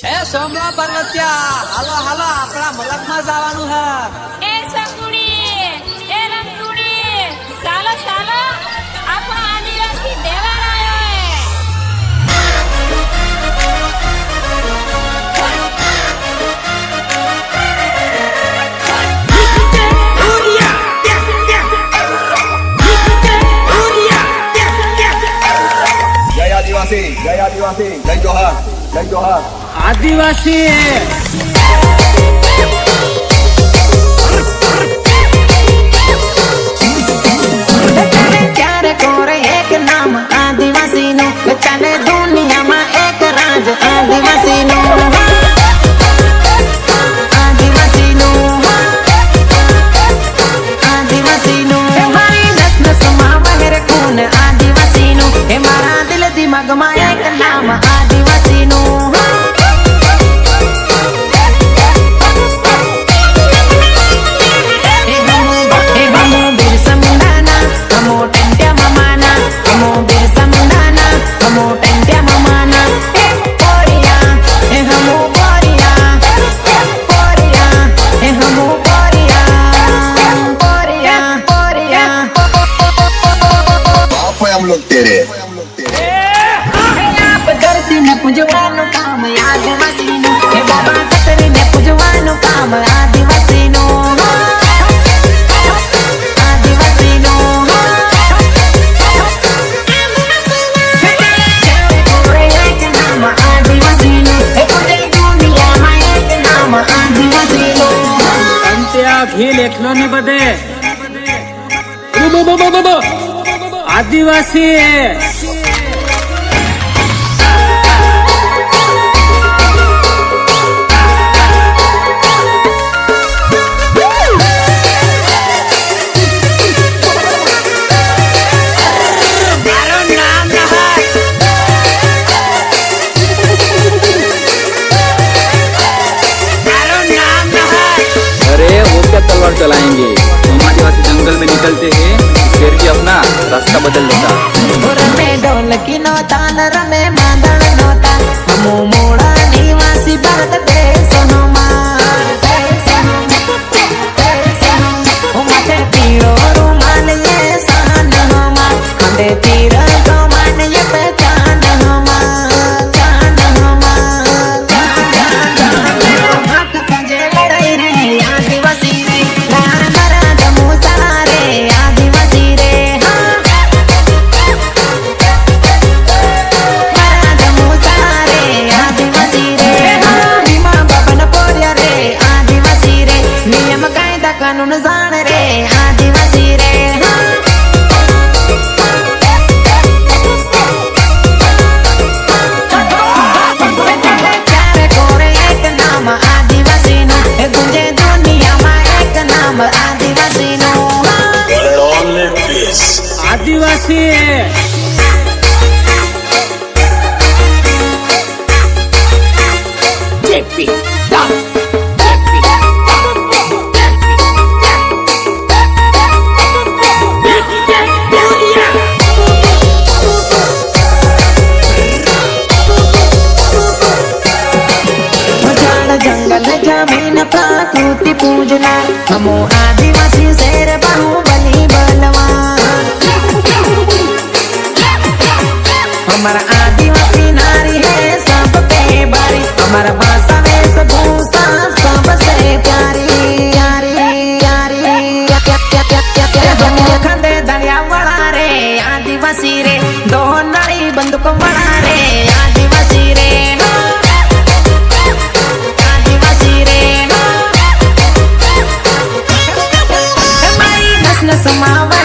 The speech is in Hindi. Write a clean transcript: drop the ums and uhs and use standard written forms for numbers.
એ સોમલા પર્વત્યા હાલો હાલો આપણા મલકમાં જવાનું હે એ સંગુડી એ રંગુડી ચાલો ચાલો આપણા આદિવાસી તહેવાર जय आदिवासी जय जोहार जय जोहार आदिवासी क्यारे कोरे एक नाम आदिवासी नो चले दुनिया में एक राज आदिवासी नो आदिवासी नो आदिवासी नो हमारी नस्ल समा मेरे खून आदिवासी नो हमारा दिल दिमाग में एक नाम आदिवासी नो हम लोग तेरे धरती ने पूजवानो काम आदिवासी नो हे बाबा कतरी ने पूजवानो काम आदिवासी नो आदिवासी नो एक नाम आदिवासी नो हे पूरे दुनिया में एक नाम आदिवासी नो अंत्या घी लेखलो ने बदे आदिवासी तलवार चलाएंगे। हम आदिवासी जंगल में निकलते हैं, शेर भी अपना रास्ता बदल देता। रमे ढोलकी नो ताल रमे मादल नो ताल हमो मोड़ा निवासी भारत देश नो मार ओ माथे पीरो रुमाल ये शान हो मार कंधे तीर तो मान ये पहचान हो मार जान हो मार हाथ पंजे लड़ाई रे आदिवासी रे लार मरा जमू सारे आदिवासी रे कानून जान रे आदिवासी रे चारे कोरे एक नाम आदिवासी नो गुंजे दुनिया में एक नाम आदिवासी नो आदिवासी जंगल जमीन प्रकृति पूजना हमो आदिवासी शेर बाहुबली बलवान हमारा आदिवासी नारी है सब पे बारी हमारा भाषा वेशभूषा सबसे प्यारी प्यारी प्यारी खंडे दरिया वाला रे आदिवासी रे दो नारी बंदूक वाला रे आदिवासी रे समावा